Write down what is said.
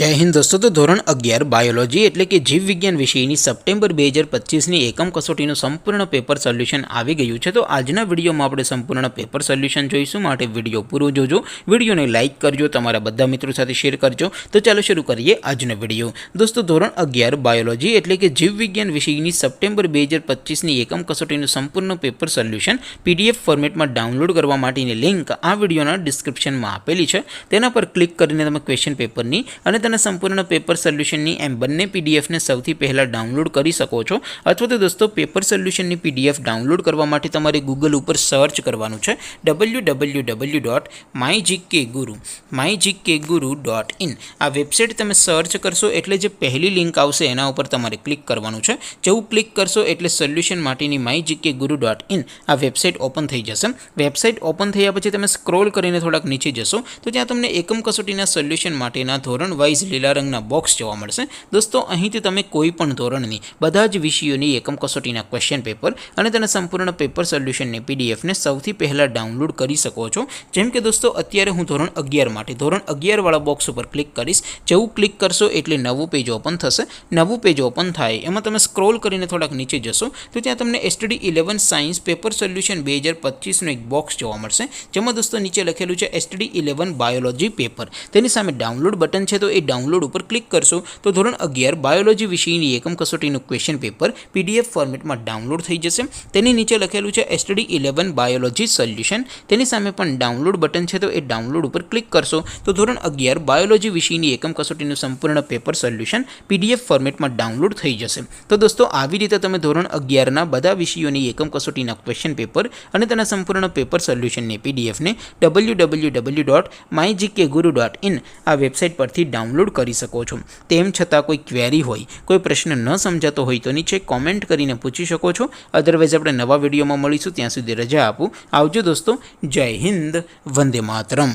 जय हिंद दोस्तों। तो धोरण 11 बायोलॉजी एटले कि जीव विज्ञान विषयनी सप्टेम्बर 2025 एकम कसोटीનું સંપૂર્ણ પેપર સોલ્યુશન આવી ગયું છે। તો આજના વિડીયોમાં આપણે સંપૂર્ણ પેપર સોલ્યુશન જોઈશું, માટે વિડીયો પૂરો જોજો, વિડીયોને લાઇક કરજો, તમારા બધા મિત્રો સાથે શેર કરજો। તો ચાલો શરૂ કરીએ આજનો વિડીયો। દોસ્તો ધોરણ 11 બાયોલોજી એટલે કે જીવ વિજ્ઞાન વિષયની સપ્ટેમ્બર 2025 એકમ કસોટીનું સંપૂર્ણ પેપર સોલ્યુશન પીડીએફ ફોર્મેટમાં ડાઉનલોડ કરવા માટેની લિંક આ વિડીયોના ડિસ્ક્રિપ્શનમાં આપેલી છે। તેના પર ક્લિક કરીને તમે ક્વેશ્ચન પેપરની અને संपूर्ण पेपर सोल्यूशन एम बने पीडीएफ ने सौथी पहला डाउनलॉड कर सको छो। अथवा तो दोस्तों पेपर सोल्यूशन पीडीएफ डाउनलॉड करवा माटे तमारे गूगल पर सर्च करवानुं छे www.mygkguru.in। आ वेबसाइट तमे सर्च करशो एटले जे पहली लिंक आवशे एना उपर तमारे क्लिक करवानुं छे। जेवुं क्लिक करशो एटले सोल्यूशन माटेनी mygkguru.in आ वेबसाइट ओपन थई जशे। वेबसाइट ओपन थया पछी तमे स्क्रॉल करीने थोड़ाक नीचे जशो तो त्यां तमने एकम कसोटीना सोल्यूशन माटेना धोरण वाइज लीला रंगना बॉक्स जोवा मळशे। दोस्तों અહીંથી તમે કોઈપણ ધોરણની બધા જ વિષયોની એકમ કસોટીના ક્વેશ્ચન પેપર અને તેના સંપૂર્ણ પેપર સોલ્યુશનની પીડીએફ ને સૌથી પહેલા ડાઉનલોડ કરી શકો છો। જેમ કે દોસ્તો અત્યારે હું ધોરણ 11 માટે ધોરણ 11 વાળા બોક્સ ઉપર ક્લિક કરીશ। જેવું ક્લિક કરશો એટલે નવું પેજ ઓપન થશે। નવું પેજ ઓપન થાય એમાં તમે સ્ક્રોલ કરીને થોડાક નીચે જશો તો ત્યાં તમને STD 11 સાયન્સ પેપર સોલ્યુશન 2025 નો એક બોક્સ જોવા મળશે, જેમાં દોસ્તો નીચે લખેલું છે STD 11 બાયોલોજી પેપર। તેની સામે ડાઉનલોડ બટન છે, તો એ डाउनलॉड पर क्लिक करशो तो धोरण 11 बायोलॉजी विषयनी एकम कसोटीનું क्वेश्चन पेपर पीडीएफ फॉर्मेट में डाउनलॉड थई जशे। तेनी नीचे लखेलुं छे STD 11 बायोलॉजी सोल्यूशन। तेनी सामे पण डाउनलॉड बटन छे, तो ए डाउनलॉड पर क्लिक करशो तो धोरण 11 बायोलॉजी विषयनी एकम कसोटीનું संपूर्ण पेपर सोल्यूशन पीडीएफ फॉर्मेट में डाउनलॉड थई जशे। तो दोस्तों આવી રીતે તમે ધોરણ 11 ના બધા વિષયોની એકમ કસોટીના ક્વેશ્ચન પેપર અને તેના સંપૂર્ણ પેપર સોલ્યુશનની પીડીએફ ને www.mygkguru.in આ વેબસાઇટ પરથી डाउनलॉड કરી શકો છો। તેમ છતાં કોઈ ક્વેરી હોય, કોઈ પ્રશ્ન ન સમજાતો હોય તો નીચે કોમેન્ટ કરીને પૂછી શકો છો। અધરવાઇઝ આપણે નવા વિડીયોમાં મળીશું, ત્યાં સુધી રજા આપું। આવજો દોસ્તો, જય હિન્દ, વંદે માતરમ।